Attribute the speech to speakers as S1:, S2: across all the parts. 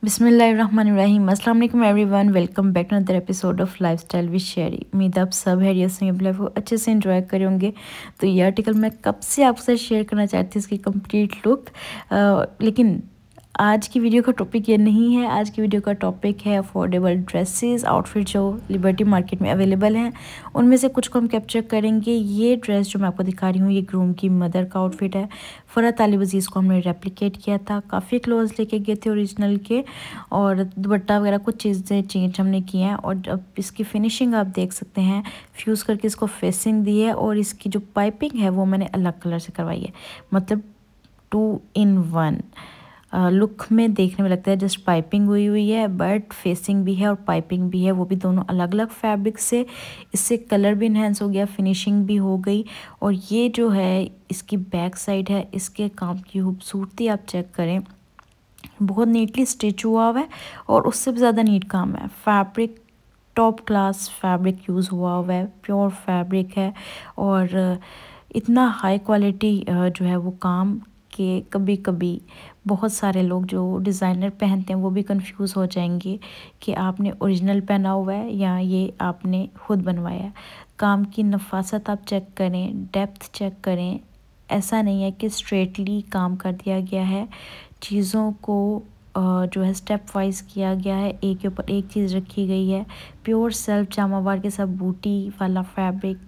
S1: बिस्मिल्लाहिर्रहमानिर्रहीम। अस्सलाम वालेकुम everyone, welcome back to another episode of lifestyle with Sherry. उम्मीद आप सब हैरियत से अपनी लाइफ को अच्छे से एंजॉय करे होंगे। तो ये आर्टिकल मैं कब से आपके साथ शेयर करना चाहती हूँ, इसकी कंप्लीट लुक। लेकिन आज की वीडियो का टॉपिक ये नहीं है। आज की वीडियो का टॉपिक है अफोर्डेबल ड्रेसेस, आउटफिट जो लिबर्टी मार्केट में अवेलेबल हैं, उनमें से कुछ को हम कैप्चर करेंगे। ये ड्रेस जो मैं आपको दिखा रही हूँ, ये ग्रूम की मदर का आउटफिट है। फ़रहत अली वज़ीज़ को हमने रेप्लिकेट किया था, काफ़ी क्लोज लेके गए थे ओरिजिनल के, और दुपट्टा वगैरह कुछ चीज़ें चेंज हमने किए हैं। और अब इसकी फिनिशिंग आप देख सकते हैं, फ्यूज़ करके इसको फेसिंग दी है, और इसकी जो पाइपिंग है वो मैंने अलग कलर से करवाई है। मतलब 2 in 1 लुक में देखने में लगता है जस्ट पाइपिंग हुई हुई है, बट फेसिंग भी है और पाइपिंग भी है, वो भी दोनों अलग अलग फैब्रिक से। इससे कलर भी इन्हेंस हो गया, फिनिशिंग भी हो गई। और ये जो है इसकी बैक साइड है, इसके काम की खूबसूरती आप चेक करें, बहुत नीटली स्टिच हुआ हुआ है, और उससे भी ज़्यादा नीट काम है। Fabric top class fabric use हुआ हुआ है, प्योर फैब्रिक है, और इतना हाई क्वालिटी जो है वो काम के कभी कभी बहुत सारे लोग जो डिज़ाइनर पहनते हैं वो भी कंफ्यूज हो जाएंगे कि आपने ओरिजिनल पहना हुआ है या ये आपने खुद बनवाया है। काम की नफासत आप चेक करें, डेप्थ चेक करें। ऐसा नहीं है कि स्ट्रेटली काम कर दिया गया है, चीज़ों को जो है स्टेप वाइज किया गया है, एक के ऊपर एक चीज़ रखी गई है। प्योर सेल्फ जामावार के साथ बूटी वाला फैब्रिक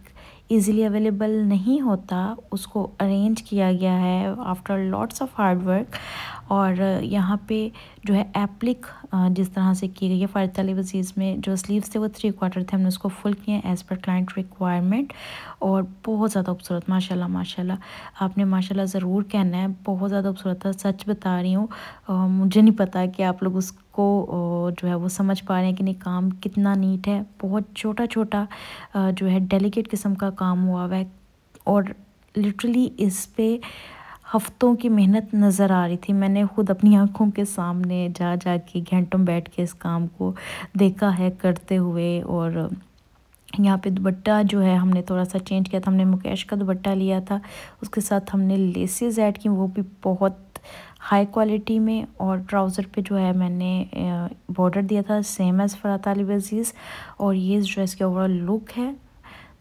S1: इजीली अवेलेबल नहीं होता, उसको अरेंज किया गया है after lots of hard work. और यहाँ पे जो है एप्लिक जिस तरह से की गई है, फ़रहत अली वज़ीज़ में जो स्लीव्स थे वो 3/4 थे, हमने उसको फुल किए हैं एज़ पर क्लाइंट रिक्वायरमेंट। और बहुत ज़्यादा खूबसूरत, माशाल्लाह माशाल्लाह। आपने माशाल्लाह ज़रूर कहना है, बहुत ज़्यादा खूबसूरत था, सच बता रही हूँ। मुझे नहीं पता कि आप लोग उसको जो है वो समझ पा रहे हैं कि नहीं। काम कितना नीट है, बहुत छोटा छोटा जो है डेलिकेट किस्म का काम हुआ हुआ है, और लिटरली इस पे हफ्तों की मेहनत नज़र आ रही थी। मैंने खुद अपनी आंखों के सामने जा जा के घंटों बैठ के इस काम को देखा है करते हुए। और यहाँ पे दुपट्टा जो है हमने थोड़ा सा चेंज किया था, हमने मुकेश का दुपट्टा लिया था, उसके साथ हमने लेसेस ऐड की, वो भी बहुत हाई क्वालिटी में। और ट्राउज़र पे जो है मैंने बॉर्डर दिया था सेम एज़ फ़रहत अली वज़ीज़। और ये इस ड्रेस की ओवरऑल लुक है।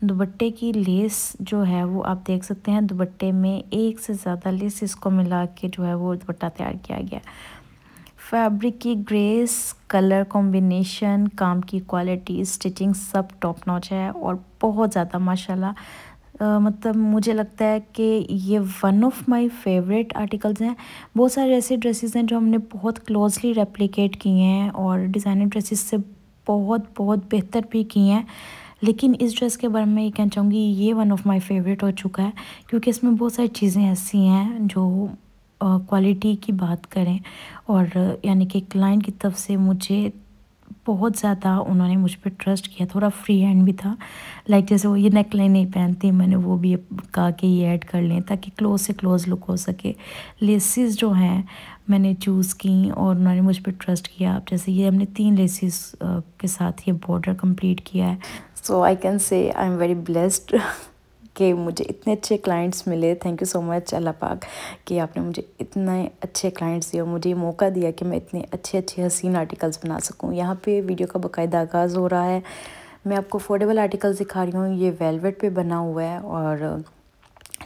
S1: दुपट्टे की लेस जो है वो आप देख सकते हैं, दुपट्टे में एक से ज़्यादा लेस इसको मिला के जो है वो दुपट्टा तैयार किया गया। फैब्रिक की ग्रेस, कलर कॉम्बिनेशन, काम की क्वालिटी, स्टिचिंग सब टॉप नॉच है, और बहुत ज़्यादा माशाल्लाह। मतलब मुझे लगता है कि ये one of my favourite articles हैं। बहुत सारे ऐसे ड्रेसेस हैं जो हमने बहुत क्लोजली रेप्लिकेट किए हैं, और डिज़ाइनर ड्रेसेस से बहुत बहुत बेहतर भी किए हैं। लेकिन इस ड्रेस के बारे में ये कहना चाहूँगी, ये वन ऑफ माय फेवरेट हो चुका है, क्योंकि इसमें बहुत सारी चीज़ें ऐसी हैं जो क्वालिटी की बात करें, और यानी कि क्लाइंट की तरफ से मुझे बहुत ज़्यादा उन्होंने मुझ पे ट्रस्ट किया। थोड़ा फ्री हैंड भी था, लाइक जैसे वो ये नेक लाइन नहीं पहनती, मैंने वो भी कहा कि ये ऐड कर लें ताकि क्लोज से क्लोज लुक हो सके। लेसिस जो हैं मैंने चूज़ की, और उन्होंने मुझ पे ट्रस्ट किया। अब जैसे ये हमने 3 लेसिस के साथ ये बॉर्डर कंप्लीट किया है। सो I can say I am very blessed कि मुझे इतने अच्छे क्लाइंट्स मिले। थैंक यू सो मच अल्लाह पाक कि आपने मुझे इतने अच्छे क्लाइंट्स दिए और मुझे ये मौका दिया कि मैं इतने अच्छे अच्छे हसीन आर्टिकल्स बना सकूं। यहाँ पे वीडियो का बाकायदा आगाज़ हो रहा है। मैं आपको अफोर्डेबल आर्टिकल्स दिखा रही हूँ। ये वेलवेट पे बना हुआ है, और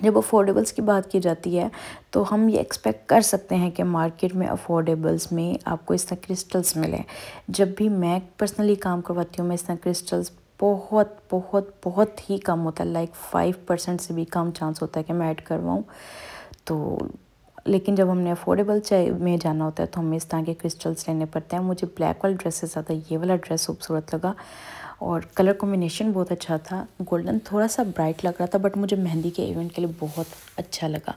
S1: जब अफोर्डेबल्स की बात की जाती है तो हम ये एक्सपेक्ट कर सकते हैं कि मार्केट में अफोर्डेबल्स में आपको इस तरह क्रिस्टल्स मिलें। जब भी मैं पर्सनली काम करवाती हूँ, मैं इस तरह क्रिस्टल्स बहुत बहुत बहुत ही कम होता है, लाइक 5% से भी कम चांस होता है कि मैं ऐड करवाऊँ। तो लेकिन जब हमने अफोर्डेबल में जाना होता है तो हमें इस तरह के क्रिस्टल्स लेने पड़ते हैं। मुझे ब्लैक वाला ड्रेस से ज़्यादा ये वाला ड्रेस खूबसूरत लगा, और कलर कॉम्बिनेशन बहुत अच्छा था। गोल्डन थोड़ा सा ब्राइट लग रहा था, बट मुझे मेहंदी के इवेंट के लिए बहुत अच्छा लगा।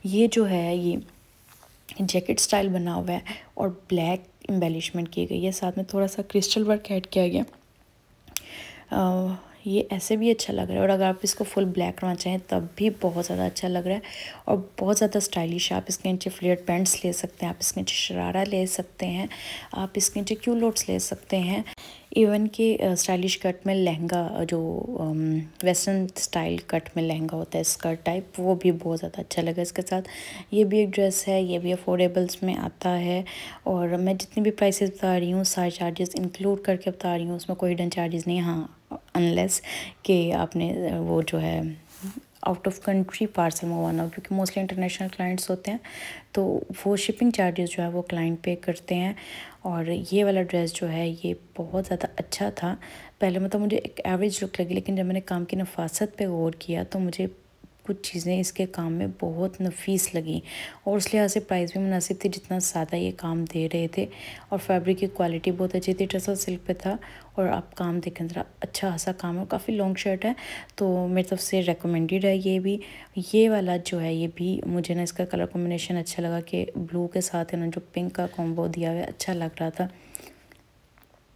S1: ये जो है ये जैकेट स्टाइल बना हुआ है, और ब्लैक एम्बेलिशमेंट की गई है, साथ में थोड़ा सा क्रिस्टल वर्क ऐड किया गया। ये ऐसे भी अच्छा लग रहा है और अगर आप इसको फुल ब्लैक करना चाहें तब भी बहुत ज़्यादा अच्छा लग रहा है और बहुत ज़्यादा स्टाइलिश है। आप इसके नीचे फ्लेयर्ड पैंट्स ले सकते हैं, आप इसके नीचे शरारा ले सकते हैं, आप इसके नीचे क्यूलोट्स ले सकते हैं। इवन कि स्टाइलिश कट में लहंगा, जो वेस्टर्न स्टाइल कट में लहंगा होता है स्कर्ट टाइप, वो भी बहुत ज़्यादा अच्छा लगा इसके साथ। ये भी एक ड्रेस है, ये भी अफोर्डेबल्स में आता है और मैं जितनी भी प्राइसेस बता रही हूँ सारे चार्जेस इंक्लूड करके बता रही हूँ, उसमें कोई हिडन चार्जेस नहीं। हाँ, अनलेस कि आपने वो जो है आउट ऑफ कंट्री पार्सल मंगवाना हो, क्योंकि मोस्टली इंटरनेशनल क्लाइंट्स होते हैं तो वो शिपिंग चार्जेस जो है वो क्लाइंट पे करते हैं। और ये वाला ड्रेस जो है ये बहुत ज़्यादा अच्छा था। पहले मतलब मुझे एक एवरेज लुक लगी, लेकिन जब मैंने काम की नफासत पे गौर किया तो मुझे कुछ चीज़ें इसके काम में बहुत नफीस लगी और उस लिहाज से प्राइस भी मुनासिब थी जितना सादा ये काम दे रहे थे। और फैब्रिक की क्वालिटी बहुत अच्छी थी, टसल सिल्क पे था और आप काम देखें ज़रा अच्छा खासा काम है और काफ़ी लॉन्ग शर्ट है, तो मेरी तरफ से रेकमेंडेड है ये भी। ये वाला जो है ये भी मुझे ना इसका कलर कॉम्बिनेशन अच्छा लगा कि ब्लू के साथ इन्होंने जो पिंक का कॉम्बो दिया हुआ है अच्छा लग रहा था।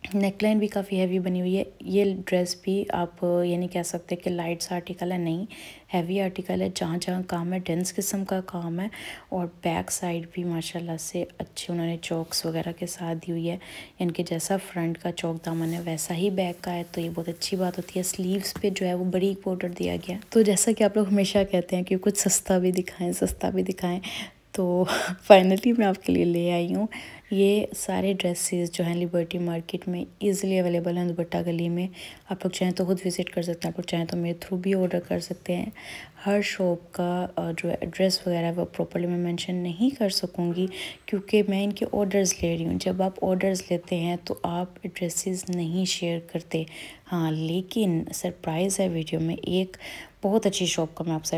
S1: नेकलाइन भी काफ़ी हैवी बनी हुई है। ये ड्रेस भी आप ये नहीं कह सकते कि लाइट सा आर्टिकल है, नहीं, हैवी आर्टिकल है। जहाँ जहाँ काम है डेंस किस्म का काम है और बैक साइड भी माशाल्लाह से अच्छे उन्होंने चौक्स वगैरह के साथ दी हुई है, यानी कि जैसा फ्रंट का चौक दामन है वैसा ही बैक का है, तो ये बहुत अच्छी बात होती है। स्लीव्स पे जो है वो बरीक बॉर्डर दिया गया। तो जैसा कि आप लोग हमेशा कहते हैं कि कुछ सस्ता भी दिखाएं, सस्ता भी दिखाएं, तो फाइनली मैं आपके लिए ले आई हूँ। ये सारे ड्रेसेस जो हैं लिबर्टी मार्केट में इजीली अवेलेबल हैं दुपट्टा गली में। आप लोग चाहें तो खुद विज़िट कर सकते हैं, आप लोग चाहें तो मेरे थ्रू भी ऑर्डर कर सकते हैं। हर शॉप का जो एड्रेस वगैरह है वो प्रॉपर्ली मैं मेंशन नहीं कर सकूँगी क्योंकि मैं इनके ऑर्डर्स ले रही हूँ। जब आप ऑर्डर्स लेते हैं तो आप एड्रेसेस नहीं शेयर करते। हाँ, लेकिन सरप्राइज़ है वीडियो में, एक बहुत अच्छी शॉप का मैं आपसे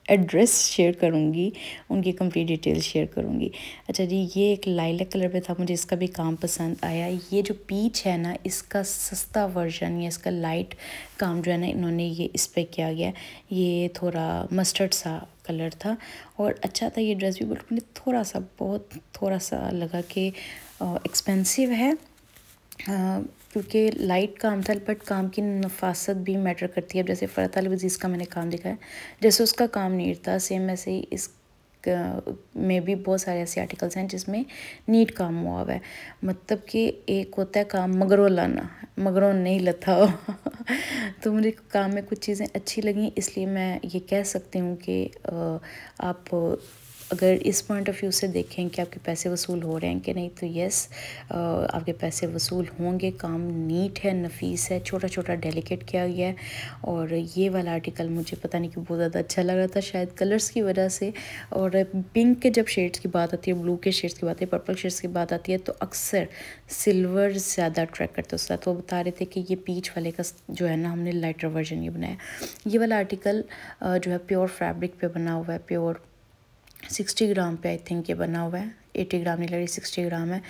S1: एड्रेस शेयर करूँगी, उनकी कंप्लीट डिटेल्स शेयर करूँगी। अच्छा जी, ये एक लाइलैक कलर पे था, मुझे इसका भी काम पसंद आया। ये जो पीच है ना, इसका सस्ता वर्जन या इसका लाइट काम जो है ना इन्होंने ये इस पर किया गया। ये थोड़ा मस्टर्ड सा कलर था और अच्छा था ये ड्रेस भी, बट मुझे थोड़ा सा लगा कि एक्सपेंसिव है क्योंकि लाइट काम था, बट काम की नफासत भी मैटर करती है। जैसे फ़रत अल वज़ीज़ का मैंने काम देखा है, जैसे उसका काम नीट था, सेम ऐसे ही इस में भी बहुत सारे ऐसे आर्टिकल्स हैं जिसमें नीट काम हुआ हुआ है। मतलब कि एक होता है काम मगरों लाना, मगरों नहीं लथा हो तो मुझे काम में कुछ चीज़ें अच्छी लगी, इसलिए मैं ये कह सकती हूँ कि आप अगर इस पॉइंट ऑफ व्यू से देखें कि आपके पैसे वसूल हो रहे हैं कि नहीं, तो यस, आपके पैसे वसूल होंगे। काम नीट है, नफीस है, छोटा छोटा डेलिकेट किया गया है। और ये वाला आर्टिकल मुझे पता नहीं क्यों बहुत ज़्यादा अच्छा लग रहा था, शायद कलर्स की वजह से। और पिंक के जब शेड्स की बात आती है, ब्लू के शेड्स की बात है, पर्पल शेड्स की बात आती है, तो अक्सर सिल्वर ज़्यादा अट्रैक्ट करते उसका। तो वो बता रहे थे कि ये पीच वाले का जो है ना हमने लाइटर वर्जन ये बनाया। ये वाला आर्टिकल जो है प्योर फैब्रिक पे बना हुआ है, प्योर 60 ग्राम पे आई थिंक ये बना हुआ है। 80 ग्राम नहीं लग रही, 60 ग्राम है,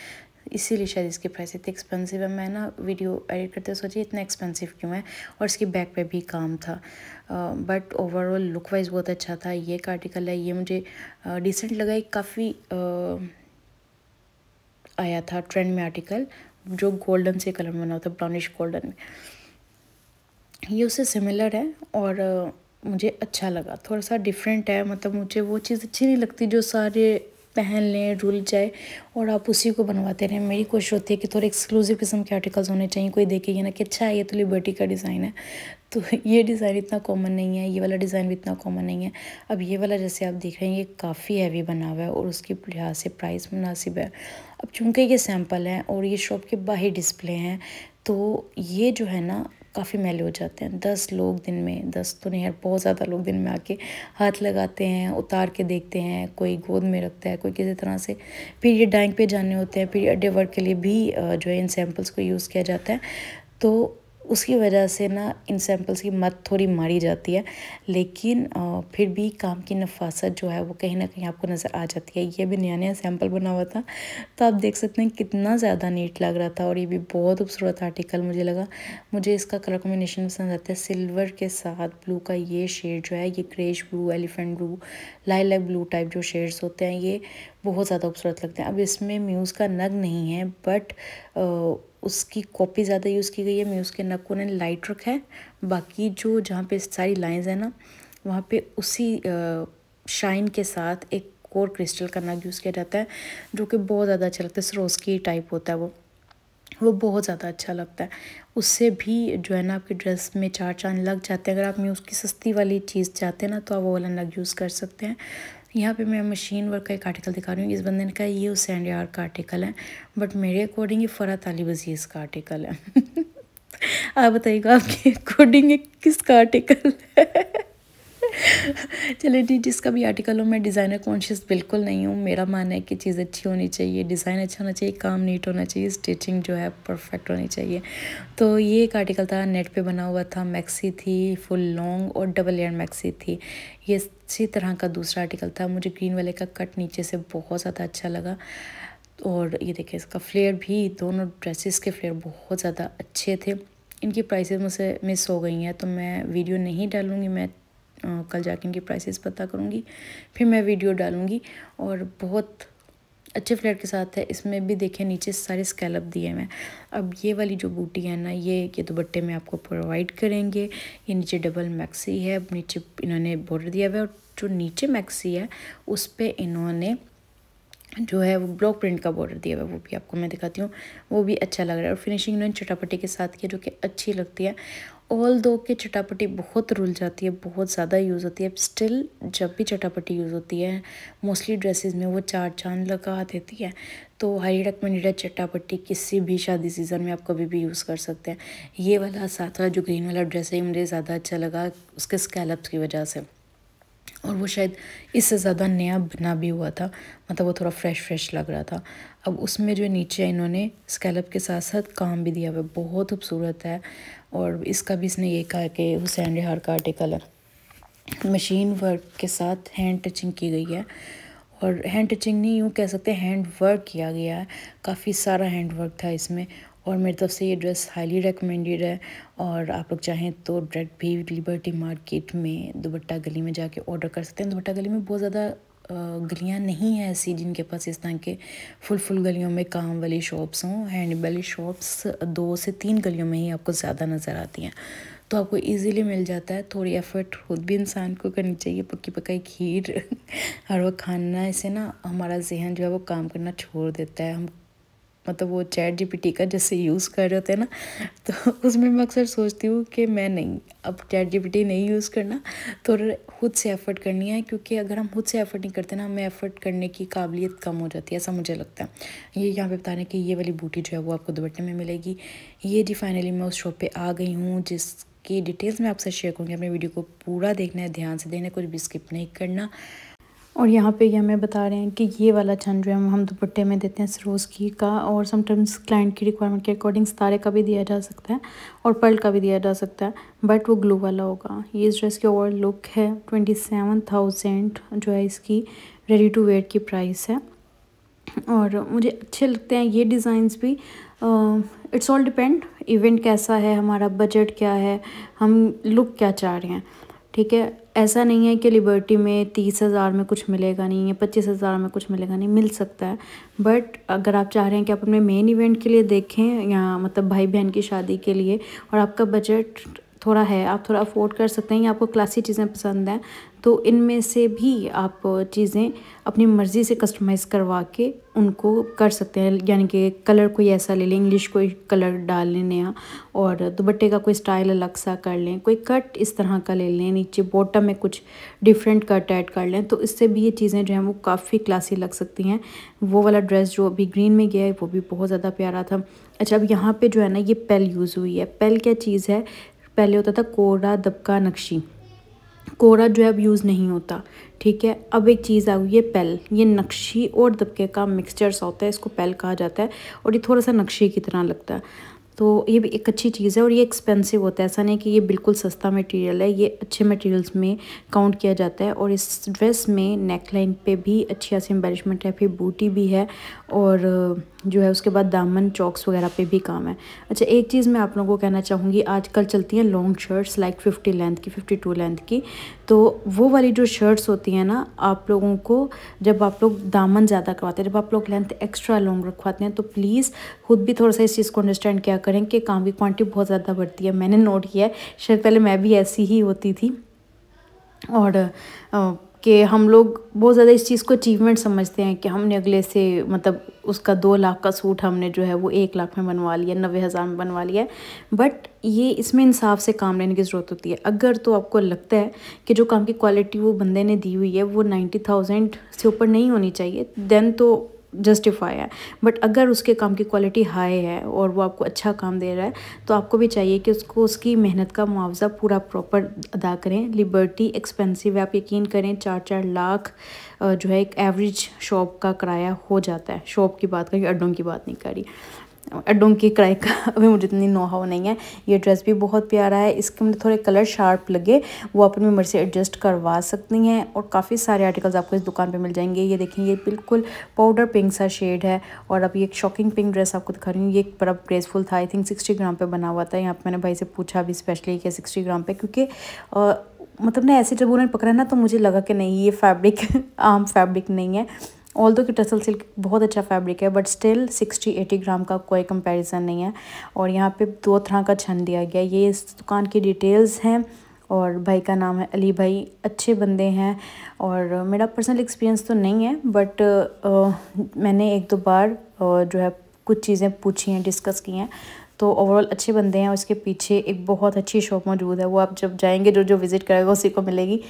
S1: इसीलिए शायद इसकी प्राइस इतनी एक्सपेंसिव है। मैं ना वीडियो एडिट करते सोची इतना एक्सपेंसिव क्यों है, और इसकी बैक पे भी काम था। बट ओवरऑल लुक वाइज बहुत अच्छा था। ये एक आर्टिकल है, ये मुझे डिसेंट लगा। एक काफ़ी आया था ट्रेंड में आर्टिकल जो गोल्डन से कलर में बना होता है, ब्राउनिश गोल्डन में, ये उससे सिमिलर है और मुझे अच्छा लगा। थोड़ा सा डिफरेंट है, मतलब मुझे वो चीज़ अच्छी नहीं लगती जो सारे पहन लें, रुल जाए और आप उसी को बनवाते रहें। मेरी कोशिश होती है कि थोड़े एक्सक्लूसिव किस्म के आर्टिकल्स होने चाहिए, कोई देखेगा ना कि अच्छा ये तो लिबर्टी का डिज़ाइन है। तो ये डिज़ाइन इतना कॉमन नहीं है, ये वाला डिज़ाइन भी इतना कॉमन नहीं है। अब ये वाला जैसे आप देख रहे हैं ये काफ़ी हैवी बना हुआ है और उसके लिहाज से प्राइस मुनासिब है। अब चूँकि ये सैम्पल हैं और ये शॉप के बाहर डिस्प्ले हैं, तो ये जो है ना काफ़ी मैले हो जाते हैं। 10 लोग दिन में, 10 तो नहीं यार, बहुत ज़्यादा लोग दिन में आके हाथ लगाते हैं, उतार के देखते हैं, कोई गोद में रखता है, कोई किसी तरह से। फिर ये डाइंग पे जाने होते हैं, फिर अड्डे वर्क के लिए भी जो है इन सैम्पल्स को यूज़ किया जाता है। तो उसकी वजह से ना इन सैम्पल्स की मत थोड़ी मारी जाती है, लेकिन फिर भी काम की नफासत जो है वो कहीं ना कहीं आपको नज़र आ जाती है। ये भी नया नया सैम्पल बना हुआ था, तो आप देख सकते हैं कितना ज़्यादा नीट लग रहा था और ये भी बहुत खूबसूरत आर्टिकल मुझे लगा। मुझे इसका कलर कॉम्बिनेशन पसंद आता है, सिल्वर के साथ ब्लू का ये शेड जो है, ये crash blue, elephant blue, lilac blue type जो शेड्स होते हैं ये बहुत ज़्यादा खूबसूरत लगते हैं। अब इसमें म्यूज़ का नग नहीं है, बट उसकी कॉपी ज़्यादा यूज़ की गई है। मैं उसके नक को ने लाइट रखा है, बाकी जो जहाँ पे सारी लाइंस है ना वहाँ पे उसी शाइन के साथ एक और क्रिस्टल का नग यूज़ किया जाता है, जो कि बहुत ज़्यादा अच्छा लगता है। सरोस्की टाइप होता है वो बहुत ज़्यादा अच्छा लगता है। उससे भी जो है ना आपकी ड्रेस में चार चांद लग जाते हैं। अगर आप में उसकी सस्ती वाली चीज़ चाहते हैं ना तो आप वो वाला नग यूज़ कर सकते हैं। यहाँ पे मैं मशीन वर्क का एक आर्टिकल दिखा रही हूँ। इस बंदे ने कहा ये हुसैन यार का आर्टिकल है, बट मेरे अकॉर्डिंग ये फ़रहत अली वज़ीज़ का आर्टिकल है। आप बताइएगा आपके अकॉर्डिंग ये किसका आर्टिकल है? चलिए जी, जिसका भी आर्टिकल हो, मैं डिज़ाइनर कॉन्शियस बिल्कुल नहीं हूँ। मेरा मानना है कि चीज़ अच्छी होनी चाहिए, डिज़ाइन अच्छा होना चाहिए, काम नीट होना चाहिए, स्टिचिंग जो है परफेक्ट होनी चाहिए। तो ये एक आर्टिकल था, नेट पे बना हुआ था, मैक्सी थी, फुल लॉन्ग और डबल लेयर मैक्सी थी। ये इसी तरह का दूसरा आर्टिकल था। मुझे ग्रीन वाले का कट नीचे से बहुत ज़्यादा अच्छा लगा। और ये देखिए इसका फ्लेयर भी, दोनों ड्रेसेस के फ्लेयर बहुत ज़्यादा अच्छे थे। इनकी प्राइसेस मुझसे मिस हो गई हैं, तो मैं वीडियो नहीं डालूँगी। मैं कल जाके इनकी प्राइसेस पता करूँगी, फिर मैं वीडियो डालूँगी। और बहुत अच्छे फ्लेयर के साथ है। इसमें भी देखें नीचे सारे स्कैलप दिए हैं। अब ये वाली जो बूटी है ना, ये दुपट्टे में आपको प्रोवाइड करेंगे। ये नीचे डबल मैक्सी है, नीचे इन्होंने बॉर्डर दिया हुआ है, और जो नीचे मैक्सी है उस पर इन्होंने जो है वो ब्लॉक प्रिंट का बॉर्डर दिया हुआ है। वो भी आपको मैं दिखाती हूँ, वो भी अच्छा लग रहा है। और फिनिशिंग इन्होंने चटापट्टी के साथ किया, जो कि अच्छी लगती है। ऑल दो के चटापट्टी बहुत रुल जाती है, बहुत ज़्यादा यूज़ होती है। स्टिल जब भी चटापट्टी यूज़ होती है मोस्टली ड्रेसेस में वो चार चांद लगा देती है। तो हाईली रिकमेंडेड है चटापट्टी, किसी भी शादी सीज़न में आप कभी भी यूज़ कर सकते हैं। ये वाला साथ वाला जो ग्रीन वाला ड्रेस है मुझे ज़्यादा अच्छा लगा उसके स्कैलप्स की वजह से, और वो शायद इससे ज़्यादा नया बना भी हुआ था, मतलब वो थोड़ा फ्रेश लग रहा था। अब उसमें जो नीचे इन्होंने स्कैलप के साथ साथ काम भी दिया हुआ है, बहुत खूबसूरत है। और इसका भी इसने ये कहा कि हुसैन रिहार का आर्टिकल है, मशीन वर्क के साथ हैंड टचिंग की गई है। और हैंड टचिंग नहीं, यूँ कह सकते हैं हैंड वर्क किया गया है, काफ़ी सारा हैंड वर्क था इसमें। और मेरी तरफ से ये ड्रेस हाईली रिकमेंडेड है। और आप लोग चाहें तो डायरेक्ट भी लिबर्टी मार्केट में दुपट्टा गली में जाके ऑर्डर कर सकते हैं। दुपट्टा गली में बहुत ज़्यादा गलियां नहीं हैं ऐसी जिनके पास इस तरह के फुल गलियों में काम वाली शॉप्स हों। हैंड वाली शॉप्स 2 से 3 गलियों में ही आपको ज़्यादा नज़र आती हैं, तो आपको इजीली मिल जाता है। थोड़ी एफर्ट खुद भी इंसान को करनी चाहिए। पक्की पकाई खीर हर वक्त खाना, इससे ना हमारा जहन जो है वो काम करना छोड़ देता है। हम मतलब वो चैट जीपीटी का जैसे यूज़ कर रहे होते हैं ना, तो उसमें मैं अक्सर सोचती हूँ कि मैं नहीं, अब चैट जीपीटी नहीं यूज़ करना, तो खुद से एफ़र्ट करनी है। क्योंकि अगर हम खुद से एफ़र्ट नहीं करते ना, हमें एफ़र्ट करने की काबिलियत कम हो जाती है, ऐसा मुझे लगता है। ये यहाँ पे बता रहे हैं कि ये वाली बूटी जो है वो आपको दुपट्टे में मिलेगी। ये जी फाइनली मैं उस शॉप पर आ गई हूँ जिसकी डिटेल्स मैं आपसे शेयर करूँगी। अपने वीडियो को पूरा देखना है, ध्यान से देखना है, कुछ भी स्किप नहीं करना। और यहाँ पे ये हमें बता रहे हैं कि ये वाला छन जो है हम दुपट्टे में देते हैं सरोस्की का, और समटाइम्स क्लाइंट की रिक्वायरमेंट के अकॉर्डिंग सितारे का भी दिया जा सकता है और पर्ल का भी दिया जा सकता है, बट वो ग्लू वाला होगा। ये इस ड्रेस की ओवरऑल लुक है। 27,000 जो है इसकी रेडी टू वेयर की प्राइस है। और मुझे अच्छे लगते हैं ये डिज़ाइंस भी। इट्स ऑल डिपेंड इवेंट कैसा है, हमारा बजट क्या है, हम लुक क्या चाह रहे हैं। ठीक है, ऐसा नहीं है कि लिबर्टी में 30,000 में कुछ मिलेगा नहीं है, 25,000 में कुछ मिलेगा नहीं, मिल सकता है। बट अगर आप चाह रहे हैं कि आप अपने मेन इवेंट के लिए देखें या मतलब भाई बहन की शादी के लिए, और आपका बजट थोड़ा है, आप थोड़ा अफोर्ड कर सकते हैं, या आपको क्लासी चीज़ें पसंद हैं, तो इनमें से भी आप चीज़ें अपनी मर्ज़ी से कस्टमाइज़ करवा के उनको कर सकते हैं। यानी कि कलर कोई ऐसा ले लें, इंग्लिश कोई कलर डाल लें नया, और दुपट्टे का कोई स्टाइल अलग सा कर लें, कोई कट इस तरह का ले लें, नीचे बॉटम में कुछ डिफरेंट कट ऐड कर लें, तो इससे भी ये चीज़ें जो हैं वो काफ़ी क्लासी लग सकती हैं। वो वाला ड्रेस जो अभी ग्रीन में गया है वो भी बहुत ज़्यादा प्यारा था। अच्छा, अब यहाँ पर जो है ना ये पेल यूज़ हुई है। पेल क्या चीज़ है, पहले होता था कोरा दबका नक्शी, कोरा जो है अब यूज़ नहीं होता। ठीक है, अब एक चीज़ आ गई है पेल। ये नक्शी और दबके का मिक्सचर सा होता है, इसको पेल कहा जाता है, और ये थोड़ा सा नक्शी की तरह लगता है। तो ये भी एक अच्छी चीज़ है और ये एक्सपेंसिव होता है, ऐसा नहीं कि ये बिल्कुल सस्ता मटेरियल है, ये अच्छे मटेरियल्स में काउंट किया जाता है। और इस ड्रेस में नेक लाइन पे भी अच्छी खासी एम्बेलिशमेंट है, फिर बूटी भी है और जो है उसके बाद दामन चॉक्स वगैरह पे भी काम है। अच्छा, एक चीज़ मैं आप लोगों को कहना चाहूँगी, आजकल चलती हैं लॉन्ग शर्ट्स लाइक 50 लेंथ की, 52 लेंथ की, तो वो वाली जो शर्ट्स होती हैं ना, आप लोगों को जब आप लोग दामन ज़्यादा करवाते हैं, जब आप लोग लेंथ एक्स्ट्रा लॉन्ग रखवाते हैं, तो प्लीज़ खुद भी थोड़ा सा इस चीज़ को अंडरस्टैंड किया करें कि काम की क्वांटिटी बहुत ज़्यादा बढ़ती है। मैंने नोट किया है, शायद पहले मैं भी ऐसी ही होती थी और कि हम लोग बहुत ज़्यादा इस चीज़ को अचीवमेंट समझते हैं कि हमने अगले से मतलब उसका 2 लाख का सूट हमने जो है वो 1 लाख में बनवा लिया, 90,000 में बनवा लिया है। बट ये इसमें इंसाफ से काम लेने की ज़रूरत होती है। अगर तो आपको लगता है कि जो काम की क्वालिटी वो बंदे ने दी हुई है वो 90,000 से ऊपर नहीं होनी चाहिए, देन तो जस्टिफाई है। बट अगर उसके काम की क्वालिटी हाई है और वो आपको अच्छा काम दे रहा है, तो आपको भी चाहिए कि उसको उसकी मेहनत का मुआवजा पूरा प्रॉपर अदा करें। लिबर्टी एक्सपेंसिव है, आप यकीन करें 4-4 लाख जो है एक एवरेज शॉप का किराया हो जाता है। शॉप की बात करी, अड्डों की बात नहीं करी, अड्डों के किराए का अभी मुझे इतनी नो हाउ नहीं है। ये ड्रेस भी बहुत प्यारा है, इसके मुझे थोड़े कलर शार्प लगे, वो आप अपनी मर्ज़ी से एडजस्ट करवा सकती हैं। और काफ़ी सारे आर्टिकल्स आपको इस दुकान पे मिल जाएंगे। ये देखें, ये बिल्कुल पाउडर पिंक सा शेड है और अब ये एक शॉकिंग पिंक ड्रेस आपको दिखा रही हूँ। ये एक बड़ा ग्रेसफुल था, आई थिंक 60 ग्राम पे बना हुआ था। यहाँ पर मैंने भाई से पूछा भी स्पेशली कि 60 ग्राम पे, क्योंकि मतलब ना ऐसे जब उन्होंने पकड़ा ना तो मुझे लगा कि नहीं ये फैब्रिक आम फैब्रिक नहीं है। ऑल्दो कि टसल सिल्क बहुत अच्छा फैब्रिक है, बट स्टिल 60-80 ग्राम का कोई कंपैरिजन नहीं है। और यहाँ पे 2 तरह का छन दिया गया। ये इस दुकान की डिटेल्स हैं और भाई का नाम है अली भाई, अच्छे बंदे हैं। और मेरा पर्सनल एक्सपीरियंस तो नहीं है, बट मैंने 1-2 बार जो है कुछ चीज़ें पूछी हैं, डिस्कस की हैं, तो ओवरऑल अच्छे बंदे हैं। और इसके पीछे एक बहुत अच्छी शॉप मौजूद है, वो आप जब जाएंगे जो जो विज़िट करेगा उसी को मिलेगी।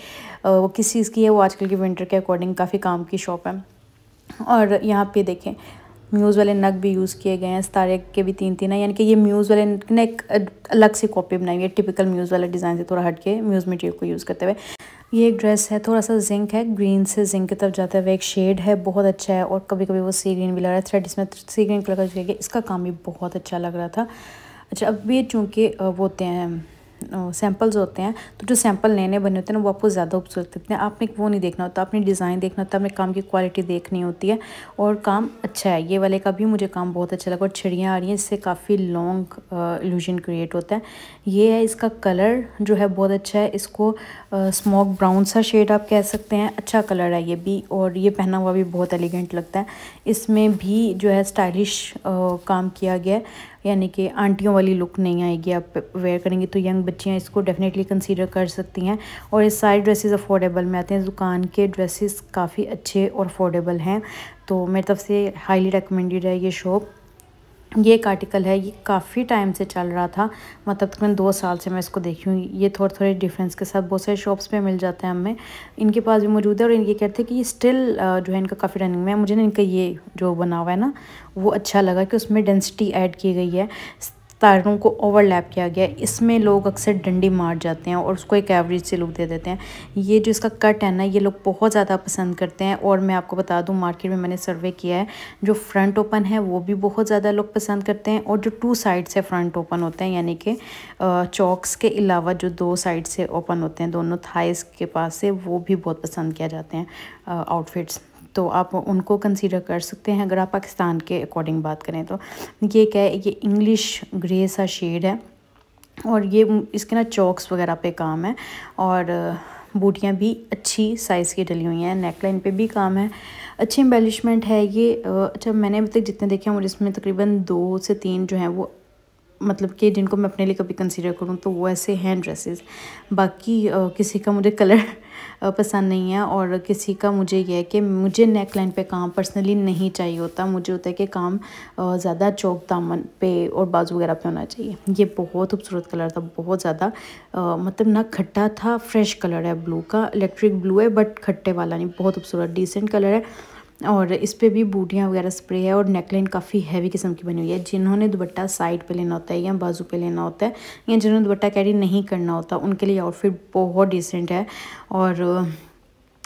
S1: वो किस चीज़ की है, वो आजकल के विंटर के अकॉर्डिंग काफ़ी काम की शॉप है। और यहाँ पे देखें म्यूज़ वाले नग भी यूज़ किए गए हैं, सितारे के भी 3-3 है, यानी कि ये म्यूज़ वाले ने एक अलग सी कॉपी बनाई है टिपिकल म्यूज़ वाले डिज़ाइन से थोड़ा हट के म्यूज़ मटेरियल को यूज़ करते हुए। ये एक ड्रेस है, थोड़ा सा जिंक है, ग्रीन से जिंक की तरफ जाता हुआ एक शेड है, बहुत अच्छा है। और कभी कभी वो सी ग्रीन भी लग रहा है, थ्रेड इसमें सी ग्रीन कलर का गया, इसका काम भी बहुत अच्छा लग रहा था। अच्छा, अब ये चूँकि वो होते हैं सैम्पल्स होते हैं, तो जो सैम्पल नए नए बने होते हैं ना वो आपको ज़्यादा खूबसूरत लगते हैं। आपने वो नहीं देखना होता, आपने डिज़ाइन देखना होता है, आपने काम की क्वालिटी देखनी होती है। और काम अच्छा है, ये वाले का भी मुझे काम बहुत अच्छा लगा। और छिड़ियाँ आ रही हैं, इससे काफ़ी लॉन्ग इल्यूजन क्रिएट होता है। ये है, इसका कलर जो है बहुत अच्छा है, इसको स्मोक ब्राउन सा शेड आप कह सकते हैं, अच्छा कलर है ये भी। और ये पहना हुआ भी बहुत एलिगेंट लगता है। इसमें भी जो है स्टाइलिश काम किया गया है, यानी कि आंटियों वाली लुक नहीं आएगी। आप वेयर करेंगी तो यंग बच्चियाँ इसको डेफिनेटली कंसीडर कर सकती हैं। और ये सारे ड्रेसेस अफोर्डेबल में आते हैं, दुकान के ड्रेसेस काफ़ी अच्छे और अफोर्डेबल हैं, तो मेरी तरफ से हाईली रिकमेंडेड है ये शॉप। ये एक आर्टिकल है, ये काफ़ी टाइम से चल रहा था, मतलब तकरीबन 2 साल से मैं इसको देखी हूँ। ये थोड़े थोड़े डिफरेंस के साथ बहुत सारे शॉप्स पे मिल जाता है हमें, इनके पास भी मौजूद है। और ये कहते हैं कि ये स्टिल जो है इनका काफ़ी रनिंग में है। मुझे ना इनका ये जो बना हुआ है ना वो अच्छा लगा कि उसमें डेंसिटी ऐड की गई है, तारों को ओवरलैप किया गया है। इसमें लोग अक्सर डंडी मार जाते हैं और उसको एक एवरेज से लुक दे देते हैं। ये जो इसका कट है ना, ये लोग बहुत ज़्यादा पसंद करते हैं। और मैं आपको बता दूं, मार्केट में मैंने सर्वे किया है, जो फ्रंट ओपन है वो भी बहुत ज़्यादा लोग पसंद करते हैं। और जो 2 साइड से फ्रंट ओपन होते हैं, यानी कि चॉक्स के अलावा जो 2 साइड से ओपन होते हैं दोनों थाइस के पास से, वो भी बहुत पसंद किया जाते हैं आउटफिट्स। तो आप उनको कंसीडर कर सकते हैं अगर आप पाकिस्तान के अकॉर्डिंग बात करें तो। ये क्या है, ये इंग्लिश ग्रे सा शेड है और ये इसके ना चॉक्स वगैरह पे काम है। और बूटियाँ भी अच्छी साइज़ की डली हुई हैं, नेकलाइन पे भी काम है, अच्छी एम्बेलिशमेंट है ये। अच्छा, मैंने अभी तक जितने देखे हैं मुझे इसमें तकरीबन 2 से 3 जो हैं वो मतलब कि जिनको मैं अपने लिए कभी कंसीडर करूँ तो वो ऐसे हैं ड्रेसेस। बाकी किसी का मुझे कलर पसंद नहीं है और किसी का मुझे ये है कि मुझे नेक लाइन पे काम पर्सनली नहीं चाहिए होता। मुझे होता है कि काम ज़्यादा चौक दामन पे और बाजू वगैरह पे होना चाहिए। ये बहुत खूबसूरत कलर था, बहुत ज़्यादा मतलब ना खट्टा था, फ्रेश कलर है ब्लू का, इलेक्ट्रिक ब्लू है बट खट्टे वाला नहीं, बहुत खूबसूरत डिसेंट कलर है। और इस पे भी बूटियाँ वगैरह स्प्रे है और नेकलाइन काफ़ी हैवी किस्म की बनी हुई है। जिन्होंने दुपट्टा साइड पे लेना होता है या बाजू पे लेना होता है या जिन्होंने दुपट्टा कैरी नहीं करना होता, उनके लिए आउटफिट बहुत डिसेंट है। और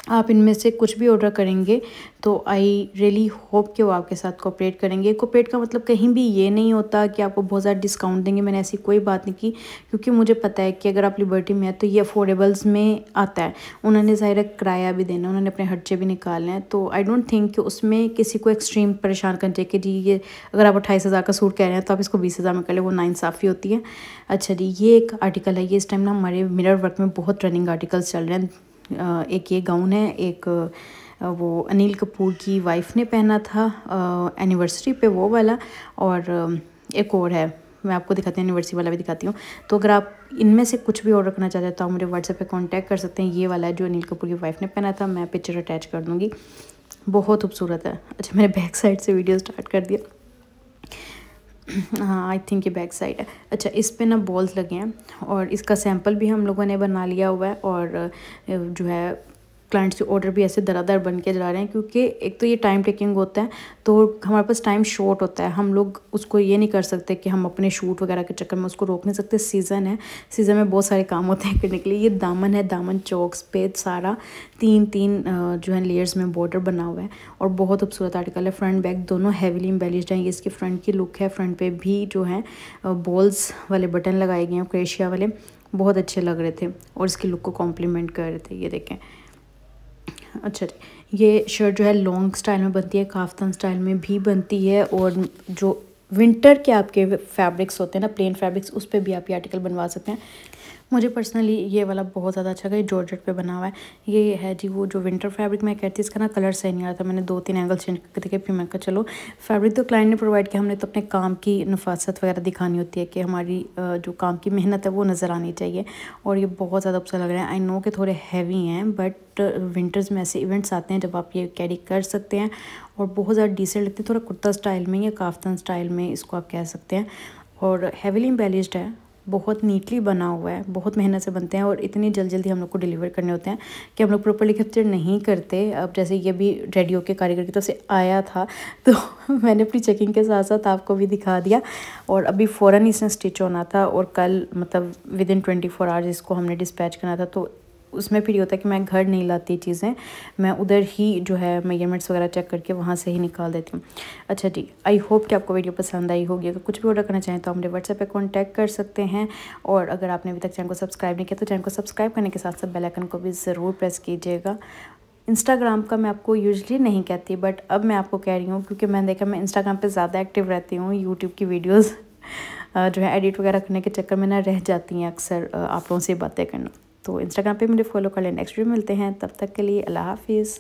S1: आप इनमें से कुछ भी ऑर्डर करेंगे तो आई रियली होप कि वो आपके साथ कोऑपरेट करेंगे। कोऑपरेट का मतलब कहीं भी ये नहीं होता कि आपको बहुत ज़्यादा डिस्काउंट देंगे, मैंने ऐसी कोई बात नहीं की, क्योंकि मुझे पता है कि अगर आप लिबर्टी में है तो ये अफोर्डेबल्स में आता है। उन्होंने ज़ाहिर किराया भी देना, उन्होंने अपने खर्चे भी निकालने हैं, तो आई डोंट थिंक कि उसमें किसी को एक्सट्रीम परेशान करना चाहिए कि जी ये अगर आप 28,000 का सूट कह रहे हैं तो आप इसको 20,000 में कर ले, वो नाइंसाफ़ी होती है। अच्छा जी, ये एक आर्टिकल है, ये इस टाइम ना हमारे मिरर वर्क में बहुत रनिंग आर्टिकल्स चल रहे हैं। एक ये गाउन है, एक वो अनिल कपूर की वाइफ ने पहना था एनिवर्सरी पे वो वाला, और एक और है, मैं आपको दिखाती हूँ, एनिवर्सरी वाला भी दिखाती हूँ। तो अगर आप इनमें से कुछ भी ऑर्डर करना चाहते हैं तो आप मुझे व्हाट्सएप पे कांटेक्ट कर सकते हैं। ये वाला है जो अनिल कपूर की वाइफ ने पहना था, मैं पिक्चर अटैच कर दूँगी, बहुत खूबसूरत है। अच्छा, मैंने बैक साइड से वीडियो स्टार्ट कर दिया। हाँ, आई थिंक ये बैक साइड है। अच्छा, इस पे ना बॉल्स लगे हैं और इसका सैंपल भी हम लोगों ने बना लिया हुआ है, और जो है क्लाइंट्स के ऑर्डर भी ऐसे दरादर बन के जा रहे हैं, क्योंकि एक तो ये टाइम टेकिंग होता है, तो हमारे पास टाइम शॉर्ट होता है। हम लोग उसको ये नहीं कर सकते कि हम अपने शूट वगैरह के चक्कर में उसको रोक नहीं सकते। सीज़न है, सीज़न में बहुत सारे काम होते हैं करने के लिए। ये दामन है, दामन चौक्स पे सारा तीन जो है लेयर्स में बॉर्डर बना हुआ है, और बहुत खूबसूरत आर्टिकल है। फ्रंट बैक दोनों हैवीली एम्बेलिश्ड हैं। ये इसकी फ्रंट की लुक है। फ्रंट पे भी जो है बॉल्स वाले बटन लगाए गए हैं, क्रेशिया वाले, बहुत अच्छे लग रहे थे और इसकी लुक को कॉम्प्लीमेंट कर रहे थे। ये देखें। अच्छा जी, ये शर्ट जो है लॉन्ग स्टाइल में बनती है, काफ्तान स्टाइल में भी बनती है, और जो विंटर के आपके फैब्रिक्स होते हैं ना, प्लेन फैब्रिक्स, उस पर भी आप ये आर्टिकल बनवा सकते हैं। मुझे पर्सनली ये वाला बहुत ज़्यादा अच्छा लगा, जॉर्जेट पे बना हुआ है। ये है जी वो जो विंटर फैब्रिक मैं कहती, इसका ना कलर सही नहीं आ रहा था, मैंने 2-3 एंगल चेंज करके देखे, फिर मैं कहा चलो फैब्रिक तो क्लाइंट ने प्रोवाइड किया, हमने तो अपने काम की नफासत वगैरह दिखानी होती है कि हमारी जो काम की मेहनत है वो नज़र आनी चाहिए। और ये बहुत ज़्यादा अच्छा लग रहा है। आई नो कि थोड़े हैवी हैं, बट विंटर्स में ऐसे इवेंट्स आते हैं जब आप ये कैरी कर सकते हैं, और बहुत ज़्यादा डिसेंट लगती है। थोड़ा कुर्ता स्टाइल में या काफ्तान स्टाइल में इसको आप कह सकते हैं, और हैवीली एम्बेलिश्ड है, बहुत नीटली बना हुआ है, बहुत मेहनत से बनते हैं, और इतनी जल्दी हम लोग को डिलीवर करने होते हैं कि हम लोग प्रॉपर्ली कैप्चर नहीं करते। अब जैसे ये भी रेडी होके कारीगर की तरफ से आया था, तो मैंने अपनी चेकिंग के साथ साथ आपको भी दिखा दिया, और अभी फ़ौरन इसने स्टिच होना था, और कल मतलब विदिन 24 आवर्स इसको हमने डिस्पैच करना था। तो उसमें फिर ये होता है कि मैं घर नहीं लाती चीज़ें, मैं उधर ही जो है मेजरमेंट्स वगैरह चेक करके वहाँ से ही निकाल देती हूँ। अच्छा जी, आई होप कि आपको वीडियो पसंद आई होगी। अगर कुछ भी ऑर्डर करना चाहें तो आप मुझे व्हाट्सएप पे कांटेक्ट कर सकते हैं, और अगर आपने अभी तक चैनल को सब्सक्राइब नहीं किया तो चैनल को सब्सक्राइब करने के साथ साथ बेल आइकन को भी ज़रूर प्रेस कीजिएगा। इंस्टाग्राम का मैं आपको यूजुअली नहीं कहती, बट अब मैं आपको कह रही हूँ, क्योंकि मैंने देखा मैं इंस्टाग्राम पर ज़्यादा एक्टिव रहती हूँ। यूट्यूब की वीडियोज़ जो है एडिट वगैरह करने के चक्कर में ना रह जाती हैं अक्सर आप लोगों से बातें करना। तो इंस्टाग्राम पे मुझे फॉलो कर लें। नेक्स्ट वीडियो मिलते हैं, तब तक के लिए अल्लाह हाफिज़।